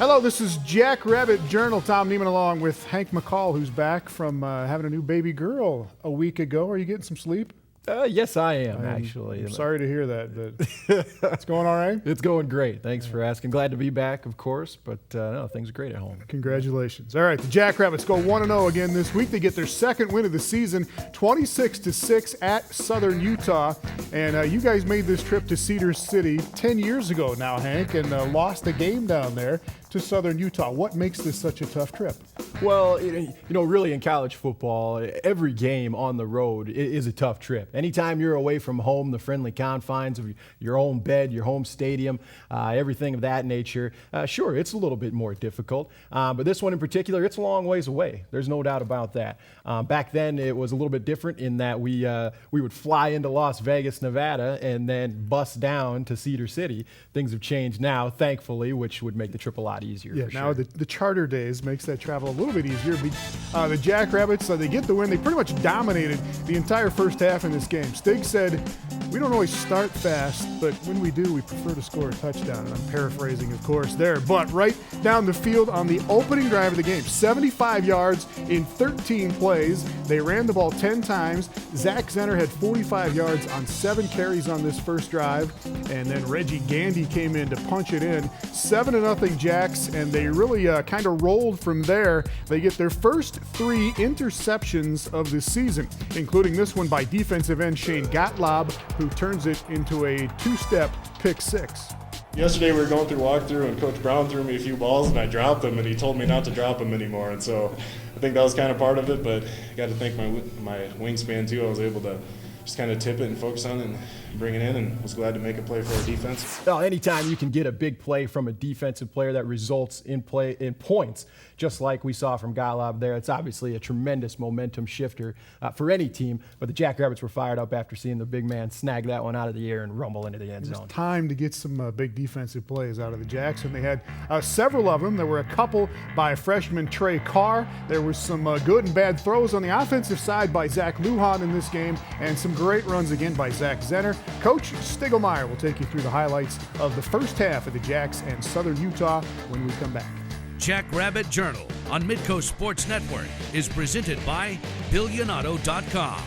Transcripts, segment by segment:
Hello, this is Jackrabbit Journal. Tom Nieman along with Hank McCall, who's back from having a new baby girl a week ago. Are you getting some sleep? Yes, I am, actually. I'm sorry to hear that, but it's going all right? It's going great. Thanks for asking. Glad to be back, of course, but no, things are great at home. Congratulations. All right, the Jackrabbits go 1-0 again this week. They get their second win of the season, 26-6 at Southern Utah. And you guys made this trip to Cedar City 10 years ago now, Hank, and lost a game down there to Southern Utah. What makes this such a tough trip? Well, really in college football, every game on the road is a tough trip. Anytime you're away from home, the friendly confines of your own bed, your home stadium, everything of that nature, sure, it's a little bit more difficult. But this one in particular, it's a long ways away. There's no doubt about that. Back then, it was a little bit different in that we would fly into Las Vegas, Nevada, and then bus down to Cedar City. Things have changed now, thankfully, which would make the trip a lot easier. Yeah, for now sure. the charter days makes that travel a little bit easier. The Jackrabbits, they get the win. They pretty much dominated the entire first half in this game. Stig said, "We don't always start fast, but when we do, we prefer to score a touchdown." And I'm paraphrasing, of course, there. But right down the field on the opening drive of the game, 75 yards in 13 plays. They ran the ball 10 times. Zach Zenner had 45 yards on 7 carries on this first drive. And then Reggie Gandy came in to punch it in. 7-0 Jacks, and they really kind of rolled from there. They get their first 3 interceptions of the season, including this one by defensive end Shane Gottlob, who turns it into a 2-step pick 6. Yesterday we were going through walkthrough and Coach Brown threw me a few balls and I dropped them and he told me not to drop them anymore, and so I think that was kind of part of it, but I got to thank my wingspan too. I was able to just kind of tip it and focus on it and bring it in, and was glad to make a play for our defense. Well, anytime you can get a big play from a defensive player that results in points, just like we saw from Gottlob there, it's obviously a tremendous momentum shifter for any team. But the Jackrabbits were fired up after seeing the big man snag that one out of the air and rumble into the end zone. It was time to get some big defensive plays out of the Jacks, and they had several of them. There were a couple by freshman Trey Carr. There was some good and bad throws on the offensive side by Zach Lujan in this game, and some great runs again by Zach Zenner. Coach Stiegelmeier will take you through the highlights of the first half of the Jacks and Southern Utah when we come back. Jackrabbit Journal on Midco Sports Network is presented by Billionato.com.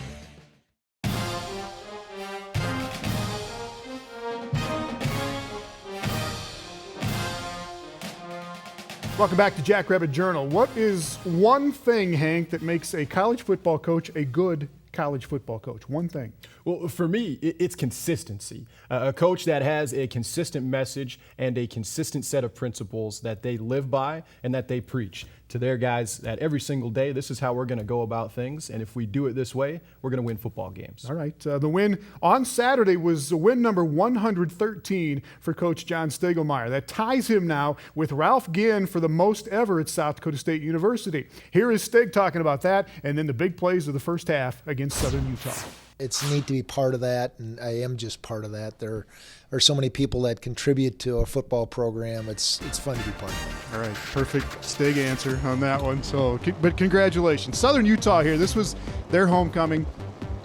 Welcome back to Jackrabbit Journal. What is one thing, Hank, that makes a college football coach a good college football coach? One thing. Well, for me, it's consistency. A coach that has a consistent message and a consistent set of principles that they live by and that they preach to their guys that every single day, this is how we're going to go about things. And if we do it this way, we're going to win football games. All right. The win on Saturday was win number 113 for Coach John Stiegelmeier. That ties him now with Ralph Ginn for the most ever at South Dakota State University. Here is Stig talking about that, and then the big plays of the first half against Southern Utah. It's neat to be part of that, and I am just part of that. There are so many people that contribute to a football program. It's fun to be part of it. All right, perfect Stig answer on that one. So, but congratulations. Southern Utah here. This was their homecoming.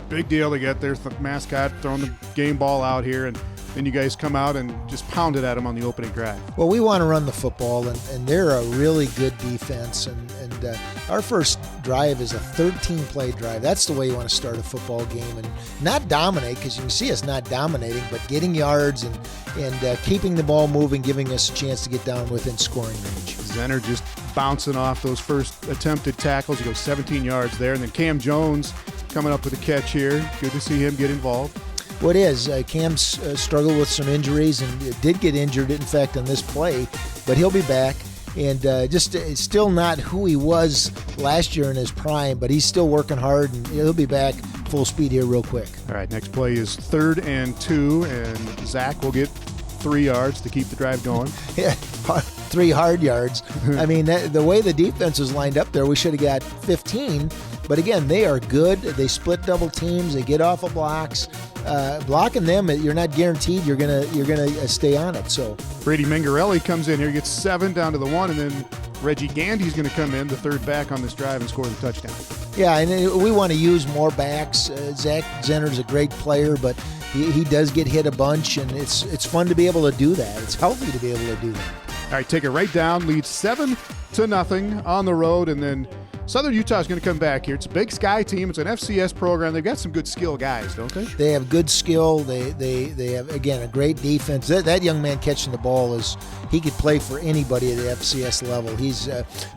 Big deal to get their mascot throwing the game ball out here, and then you guys come out and just pounded at them on the opening drive. Well, we want to run the football, and they're a really good defense, and our first drive is a 13-play drive. That's the way you want to start a football game, and not dominate, because you can see us not dominating, but getting yards and keeping the ball moving, giving us a chance to get down within scoring range. Zenner just bouncing off those first attempted tackles. He goes 17 yards there, and then Cam Jones coming up with a catch here. Good to see him get involved. What is, Cam's struggled with some injuries and did get injured, in fact, on this play, but he'll be back. And just still not who he was last year in his prime, but he's still working hard, and he'll be back full speed here real quick. All right, next play is 3rd and 2, and Zach will get 3 yards to keep the drive going. Yeah, 3 hard yards. I mean, the way the defense was lined up there, we should have got 15. But again, they are good. They split double teams. They get off of blocks. Blocking them, you're not guaranteed you're gonna stay on it. So Brady Mingarelli comes in here, gets 7 down to the 1, and then Reggie Gandy's going to come in, the third back on this drive, and score the touchdown. Yeah, and we want to use more backs. Zach Zenner's a great player, but he does get hit a bunch, and it's fun to be able to do that. It's healthy to be able to do that. All right, take it right down. Leads 7-0 on the road, and then Southern Utah is going to come back here. It's a Big Sky team. It's an FCS program. They've got some good skill guys, don't they? They have good skill. They have, again, a great defense. That young man catching the ball he could play for anybody at the FCS level. He's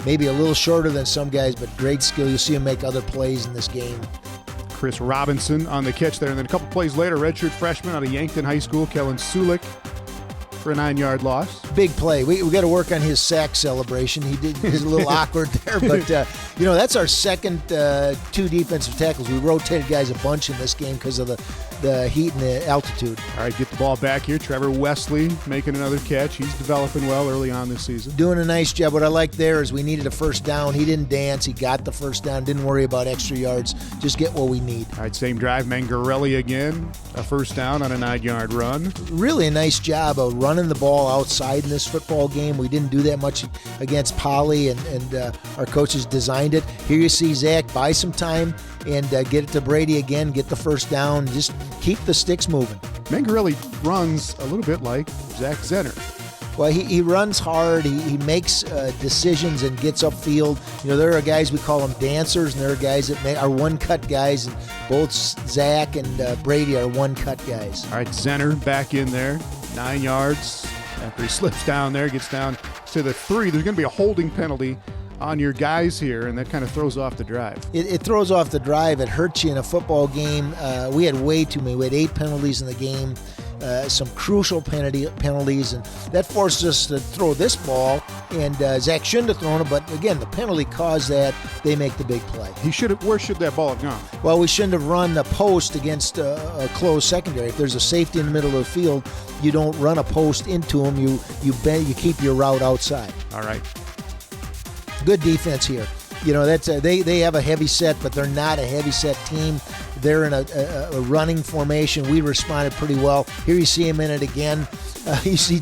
maybe a little shorter than some guys, but great skill. You'll see him make other plays in this game. Chris Robinson on the catch there. And then a couple plays later, redshirt freshman out of Yankton High School, Kellen Sulik, for a 9-yard loss. Big play. We got to work on his sack celebration. He's a little awkward there, but that's our second 2 defensive tackles. We rotated guys a bunch in this game because of the heat and the altitude. All right, get the ball back here. Trevor Wesley making another catch. He's developing well early on this season. Doing a nice job. What I like there is we needed a first down. He didn't dance. He got the first down. Didn't worry about extra yards. Just get what we need. All right, same drive. Mangarelli again. A first down on a 9-yard run. Really a nice job of running the ball outside in this football game. We didn't do that much against Poly, and our coaches designed it. Here you see Zach buy some time and get it to Brady again, get the first down, just keep the sticks moving. Mangarelli runs a little bit like Zach Zenner. Well, he runs hard. He makes decisions and gets upfield. There are guys, we call them dancers, and there are guys that are one-cut guys, and both Zach and Brady are one-cut guys. All right, Zenner back in there, 9 yards. After he slips down there, gets down to the 3. There's going to be a holding penalty on your guys here, and that kind of throws off the drive. It throws off the drive. It hurts you in a football game. We had way too many. We had 8 penalties in the game, some crucial penalties, and that forced us to throw this ball, and Zach shouldn't have thrown it, but again, the penalty caused that. They make the big play. Where should that ball have gone? Well, we shouldn't have run the post against a closed secondary. If there's a safety in the middle of the field, you don't run a post into him. You keep your route outside. All right. Good defense here. That's they have a heavy set, but they're not a heavy set team. They're in a running formation. We responded pretty well. Here you see him in it again. You see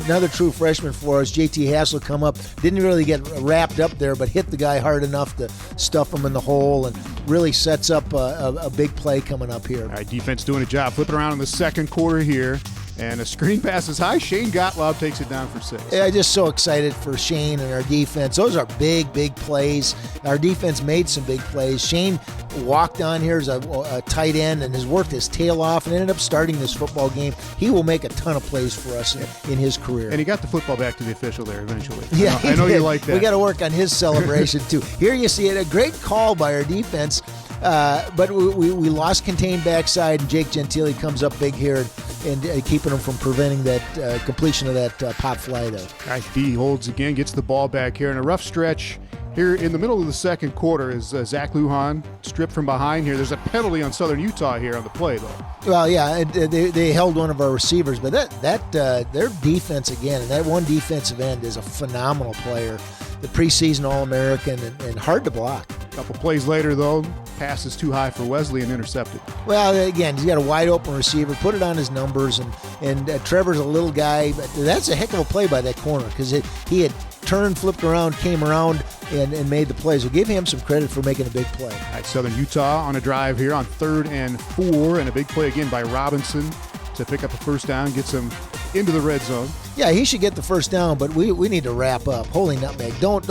another true freshman for us, JT Hassel, come up. Didn't really get wrapped up there, but hit the guy hard enough to stuff him in the hole, and really sets up a big play coming up here. All right, defense doing a job. Flipping around in the second quarter here. And a screen pass is high. Shane Gottlob takes it down for 6. Yeah, just so excited for Shane and our defense. Those are big, big plays. Our defense made some big plays. Shane walked on here as a tight end and has worked his tail off and ended up starting this football game. He will make a ton of plays for us in his career. And he got the football back to the official there eventually. Yeah, I know you like that. We got to work on his celebration too. Here you see it, a great call by our defense. But we lost contained backside, and Jake Gentile comes up big here and keeping him from preventing that completion of that pop fly there. All right, D holds again, gets the ball back here in a rough stretch. Here in the middle of the second quarter is Zach Lujan stripped from behind here. There's a penalty on Southern Utah here on the play, though. Well, yeah, they held one of our receivers, but their defense again, and that one defensive end is a phenomenal player. The preseason All-American and hard to block. A couple plays later, though, pass is too high for Wesley and intercepted. Well, again, he's got a wide open receiver, put it on his numbers, and Trevor's a little guy, but that's a heck of a play by that corner because he had turned, flipped around, came around, and made the play. So give him some credit for making a big play. All right, Southern Utah on a drive here on 3rd and 4, and a big play again by Robinson to pick up a first down, gets him into the red zone. Yeah, he should get the first down, but we need to wrap up. Holy nutmeg. Don't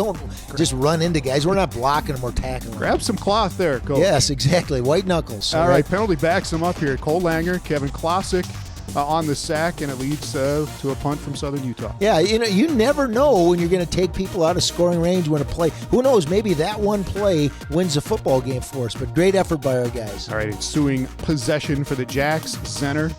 just run into guys. We're not blocking them or tackling them. Grab some cloth there, Coach. Yes, exactly. White knuckles. All right, penalty backs him up here. Cole Langer, Kevin Klosick on the sack, and it leads to a punt from Southern Utah. Yeah, you never know when you're going to take people out of scoring range when a play. Who knows? Maybe that one play wins a football game for us, but great effort by our guys. All right, ensuing possession for the Jacks. Zenner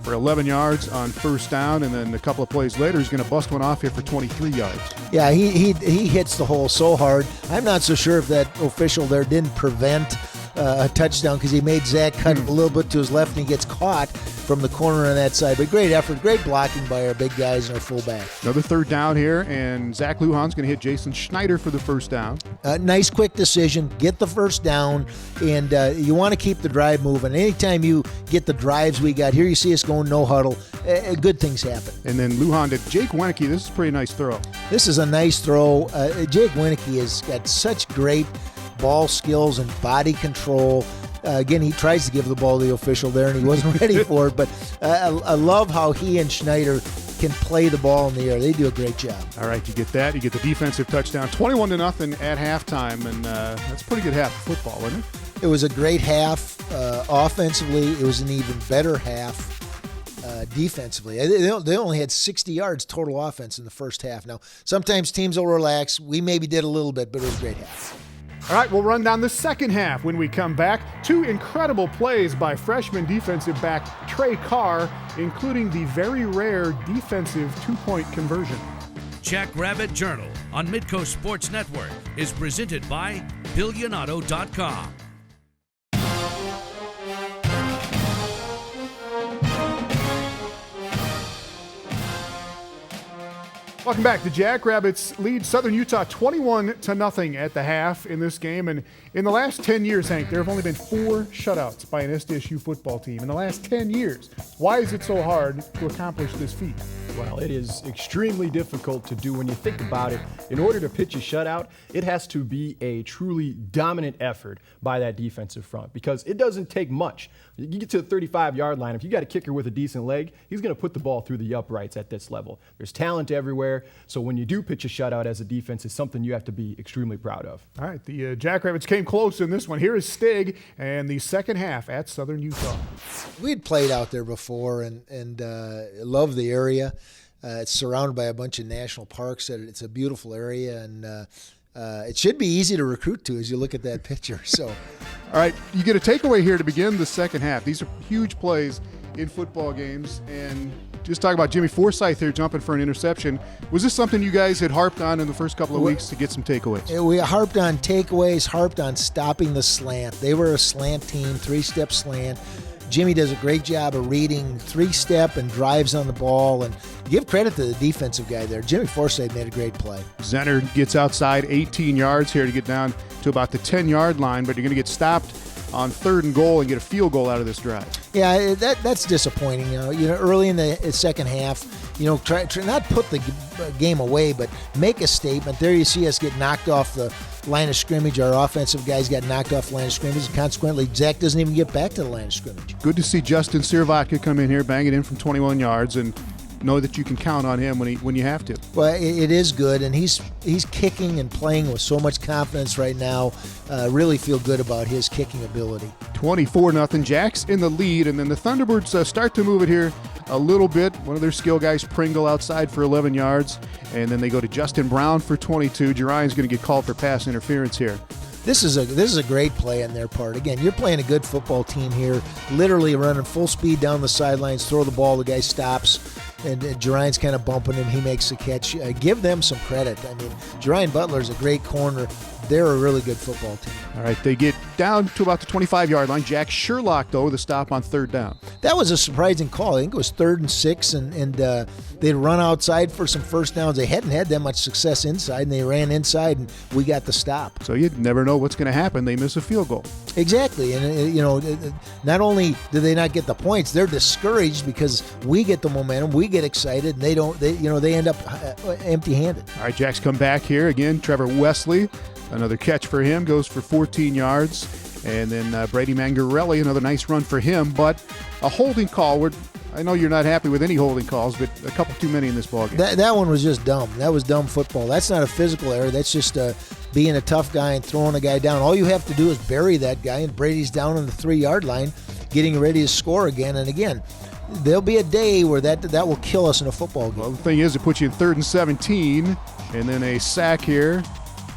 for 11 yards on first down, and then a couple of plays later, he's going to bust one off here for 23 yards. Yeah, he hits the hole so hard. I'm not so sure if that official there didn't prevent a touchdown because he made Zach cut a little bit to his left, and he gets caught from the corner on that side. But great effort, great blocking by our big guys and our fullback. Another third down here, and Zach Lujan's going to hit Jason Schneider for the first down. Nice quick decision, get the first down, and you want to keep the drive moving. Anytime you get the drives we got, here you see us going no huddle, good things happen. And then Lujan to Jake Wenicky. This is a pretty nice throw. This is a nice throw. Jake Wenicky has got such great ball skills and body control. Again, he tries to give the ball to the official there, and he wasn't ready for it. But I love how he and Schneider can play the ball in the air. They do a great job. All right, you get that. You get the defensive touchdown, 21-0 at halftime, and that's a pretty good half of football, wasn't it? It was a great half. Offensively, it was an even better half. Defensively, they only had 60 yards total offense in the first half. Now, sometimes teams will relax. We maybe did a little bit, but it was a great half. All right, we'll run down the second half when we come back. 2 incredible plays by freshman defensive back Trey Carr, including the very rare defensive 2-point conversion. Jackrabbit Journal on Midco Sports Network is presented by BillionAuto.com. Welcome back. The Jackrabbits lead Southern Utah 21-0 at the half in this game. And in the last 10 years, Hank, there have only been 4 shutouts by an SDSU football team in the last 10 years. Why is it so hard to accomplish this feat? Well, it is extremely difficult to do when you think about it. In order to pitch a shutout, it has to be a truly dominant effort by that defensive front because it doesn't take much. You get to the 35-yard line, if you got a kicker with a decent leg, he's going to put the ball through the uprights at this level. There's talent everywhere, so when you do pitch a shutout as a defense, it's something you have to be extremely proud of. All right, the Jackrabbits came close in this one. Here is Stig and the second half at Southern Utah. We had played out there before and love the area. It's surrounded by a bunch of national parks. It's a beautiful area, and it should be easy to recruit to as you look at that picture. So, all right, you get a takeaway here to begin the second half. These are huge plays in football games, and just talk about Jimmy Forsythe here jumping for an interception. Was this something you guys had harped on in the first couple of weeks to get some takeaways? We harped on takeaways, harped on stopping the slant. They were a slant team, 3-step slant. Jimmy does a great job of reading 3-step and drives on the ball. And give credit to the defensive guy there. Jimmy Forsythe made a great play. Zenner gets outside 18 yards here to get down to about the 10-yard line, but you're going to get stopped on 3rd and goal and get a field goal out of this drive. Yeah, that's disappointing. Early in the second half, try not put the game away, but make a statement. There you see us get knocked off the line of scrimmage. Our offensive guys got knocked off the line of scrimmage, and consequently, Zach doesn't even get back to the line of scrimmage. Good to see Justin Sirvatka come in here, bang it in from 21 yards, and know that you can count on him when you have to. Well, it is good, and he's kicking and playing with so much confidence right now. Really feel good about his kicking ability. 24-0. Jack's in the lead, and then the Thunderbirds start to move it here a little bit. One of their skill guys, Pringle, outside for 11 yards, and then they go to Justin Brown for 22. Jerian's going to get called for pass interference here. This is a great play on their part. Again, you're playing a good football team here, literally running full speed down the sidelines, throw the ball, the guy stops, and Jerian's kind of bumping him. He makes the catch. Give them some credit. I mean, Jerian Butler's a great corner. They're a really good football team. All right, they get down to about the 25-yard line. Jack Sherlock, though, with a stop on 3rd down. That was a surprising call. I think it was 3rd and 6, and they'd run outside for some first downs. They hadn't had that much success inside, and they ran inside, and we got the stop. So you never know what's going to happen. They miss a field goal. Exactly, and not only do they not get the points, they're discouraged because we get the momentum, we get excited, and they don't. They end up empty-handed. All right, Jack's come back here again. Trevor Wesley. Another catch for him, goes for 14 yards. And then Brady Mangarelli, another nice run for him. But a holding call. I know you're not happy with any holding calls, but a couple too many in this ballgame. That one was just dumb. That was dumb football. That's not a physical error. That's just being a tough guy and throwing a guy down. All you have to do is bury that guy, and Brady's down on the 3-yard line, getting ready to score again and again. There'll be a day where that will kill us in a football game. Well, the thing is, it puts you in 3rd and 17, and then a sack here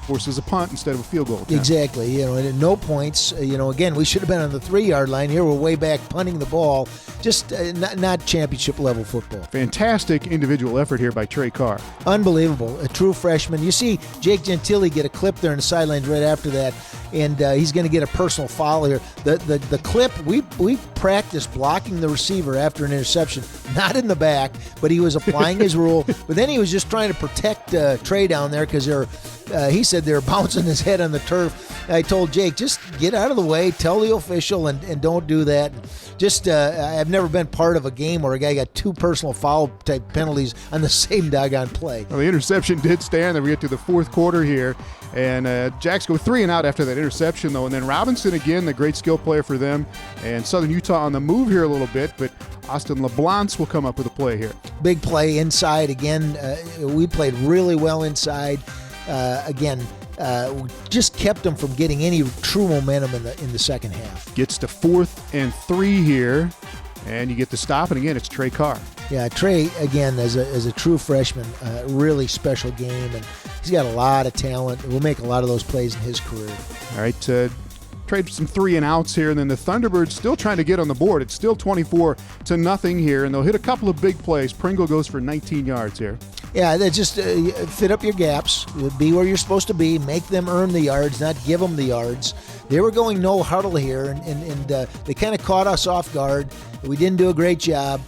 forces a punt instead of a field goal attempt. Exactly. And no points. Again, we should have been on the 3-yard line. Here we're way back punting the ball. Just not championship level football. Fantastic individual effort here by Trey Carr. Unbelievable. A true freshman. You see Jake Gentile get a clip there in the sidelines right after that, and he's going to get a personal foul here. The clip, we practiced blocking the receiver after an interception, not in the back, but he was applying his rule. But then he was just trying to protect Trey down there because he said they were bouncing his head on the turf. I told Jake, just get out of the way, tell the official, and don't do that. Just, I've never been part of a game where a guy got 2 personal foul type penalties on the same doggone play. Well, the interception did stand. Then we get to the 4th quarter here, And Jacks go 3 and out after that interception, though. And then Robinson, again, the great skill player for them. And Southern Utah on the move here a little bit, but Austin LeBlance will come up with a play here. Big play inside. Again, we played really well inside. We just kept them from getting any true momentum in the second half. Gets to 4th and 3 here, and you get the stop. And again, it's Trey Carr. Yeah, Trey, again, as a true freshman, really special game, and he's got a lot of talent. We'll make a lot of those plays in his career. All right, trade some 3 and outs here, and then the Thunderbirds still trying to get on the board. It's still 24-0 here, and they'll hit a couple of big plays. Pringle goes for 19 yards here. Yeah, they just fit up your gaps, be where you're supposed to be, make them earn the yards, not give them the yards. They were going no huddle here, and they kind of caught us off guard. We didn't do a great job.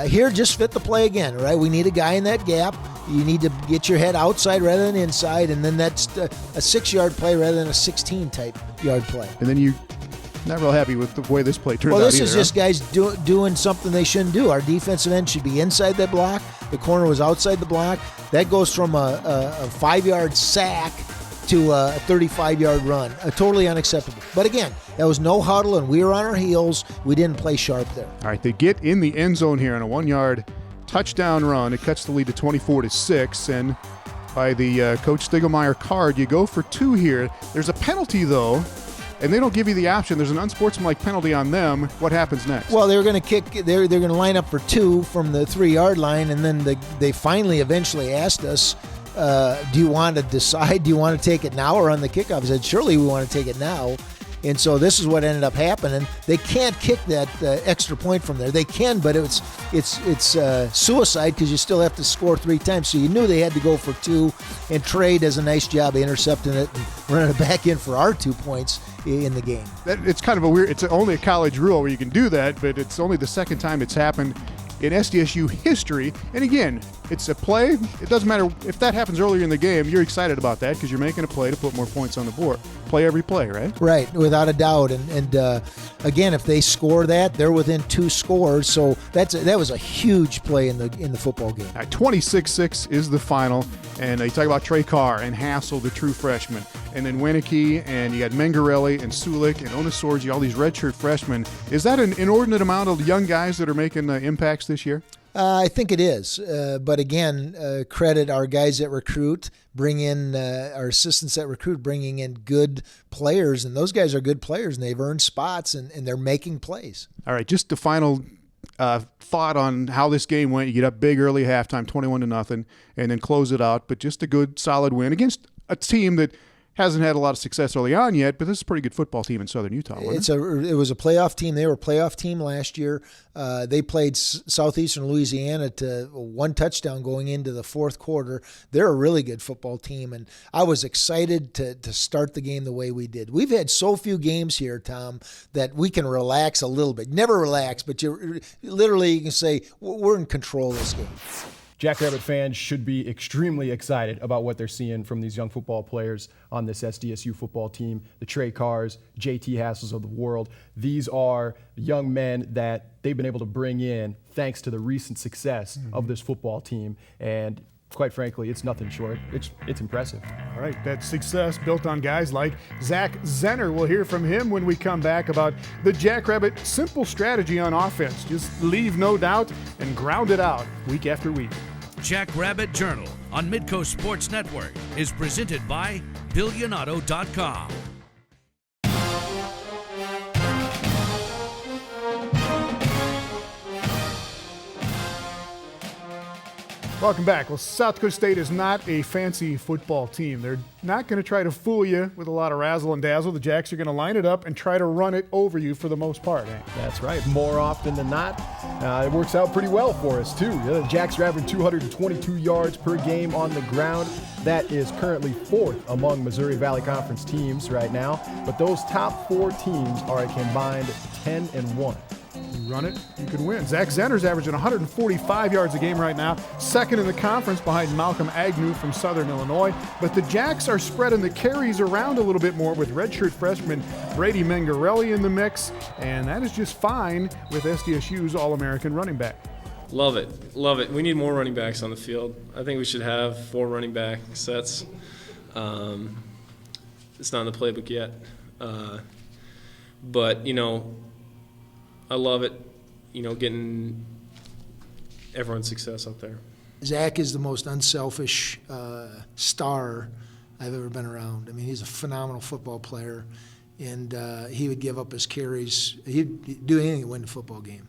Here, just fit the play again, right? We need a guy in that gap. You need to get your head outside rather than inside, and then that's a 6-yard play rather than a 16-type yard play. And then you're not real happy with the way this play turned out. Well, this either, is just guys doing something they shouldn't do. Our defensive end should be inside that block. The corner was outside the block. That goes from a 5-yard sack to a 35-yard run. Totally unacceptable. But again, that was no huddle, and we were on our heels. We didn't play sharp there. All right, they get in the end zone here on a 1-yard touchdown run. It cuts the lead to 24-6, and by the Coach Stiglmeyer card, you go for 2 here. There's a penalty, though, and they don't give you the option. There's an unsportsmanlike penalty on them. What happens next? Well, they were going to kick. They're going to line up for 2 from the 3-yard line, and then they finally eventually asked us, do you want to decide? Do you want to take it now or on the kickoff? I said, surely we want to take it now. And so this is what ended up happening. They can't kick that extra point from there. They can, but it's suicide because you still have to score 3 times. So you knew they had to go for 2, and Trey does a nice job of intercepting it and running it back in for our 2 points in the game. It's kind of a weird. It's only a college rule where you can do that, but it's only the second time it's happened in SDSU history. And again, it's a play. It doesn't matter if that happens earlier in the game. You're excited about that because you're making a play to put more points on the board. Play every play, right? Right, without a doubt. And again, if they score that, they're within 2 scores. So that was a huge play in the football game. 26-6 is the final. And you talk about Trey Carr and Hassel, the true freshman, and then Winicky, and you got Mengarelli and Sulik and Onasorgi, all these redshirt freshmen. Is that an inordinate amount of young guys that are making impacts this year? I think it is. But again, credit our guys that recruit, bring in our assistants that recruit, bringing in good players. And those guys are good players, and they've earned spots, and they're making plays. All right, just the final thought on how this game went. You get up big early halftime, 21-0, and then close it out. But just a good, solid win against a team that hasn't had a lot of success early on yet, but this is a pretty good football team in Southern Utah, wasn't it? It was a playoff team. They were a playoff team last year. They played Southeastern Louisiana to 1 touchdown going into the 4th quarter. They're a really good football team, and I was excited to start the game the way we did. We've had so few games here, Tom, that we can relax a little bit. Never relax, but you can say we're in control of this game. Jackrabbit fans should be extremely excited about what they're seeing from these young football players on this SDSU football team, the Trey Carrs, JT Hassels of the world. These are young men that they've been able to bring in thanks to the recent success of this football team. And quite frankly, it's nothing short. It's impressive. All right, that success built on guys like Zach Zenner. We'll hear from him when we come back about the Jackrabbit simple strategy on offense. Just leave no doubt and ground it out week after week. Jackrabbit Journal on Midco Sports Network is presented by BillionAuto.com. Welcome back. Well, South Dakota State is not a fancy football team. They're not going to try to fool you with a lot of razzle and dazzle. The Jacks are going to line it up and try to run it over you for the most part. That's right. More often than not, it works out pretty well for us, too. The Jacks are averaging 222 yards per game on the ground. That is currently 4th among Missouri Valley Conference teams right now. But those top 4 teams are a combined 10-1. You run it, you can win. Zach Zenner's averaging 145 yards a game right now, 2nd in the conference behind Malcolm Agnew from Southern Illinois. But the Jacks are spreading the carries around a little bit more with redshirt freshman Brady Mengarelli in the mix, and that is just fine with SDSU's All-American running back. Love it. Love it. We need more running backs on the field. I think we should have 4 running back sets. it's not in the playbook yet. But I love it. Getting everyone's success up there. Zach is the most unselfish star I've ever been around. I mean, he's a phenomenal football player, and he would give up his carries. He'd do anything to win the football game.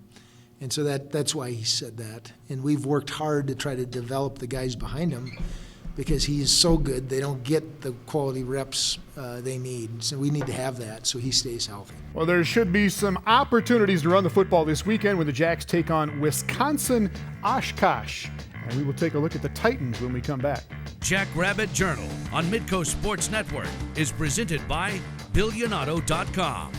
And so that's why he said that. And we've worked hard to try to develop the guys behind him because he is so good, they don't get the quality reps they need. So we need to have that so he stays healthy. Well, there should be some opportunities to run the football this weekend when the Jacks take on Wisconsin-Oshkosh. And we will take a look at the Titans when we come back. Jackrabbit Journal on Midco Sports Network is presented by BillionAuto.com.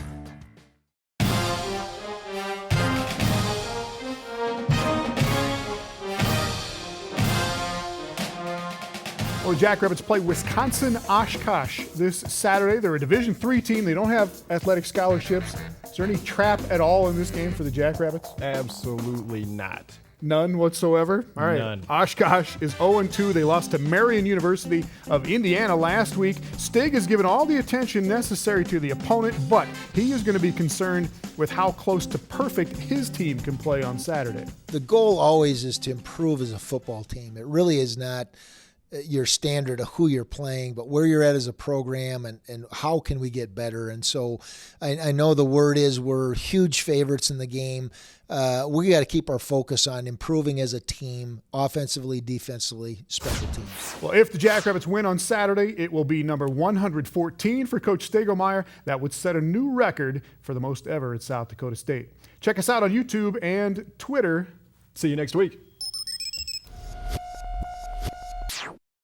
Well, the Jackrabbits play Wisconsin-Oshkosh this Saturday. They're a Division III team. They don't have athletic scholarships. Is there any trap at all in this game for the Jackrabbits? Absolutely not. None whatsoever? All right. None. Oshkosh is 0-2. They lost to Marion University of Indiana last week. Stig has given all the attention necessary to the opponent, but he is going to be concerned with how close to perfect his team can play on Saturday. The goal always is to improve as a football team. It really is not your standard of who you're playing, but where you're at as a program and how can we get better. And so I know the word is we're huge favorites in the game. We got to keep our focus on improving as a team, offensively, defensively, special teams. Well, if the Jackrabbits win on Saturday, it will be number 114 for Coach Stegelmeyer. That would set a new record for the most ever at South Dakota State. Check us out on YouTube and Twitter. See you next week.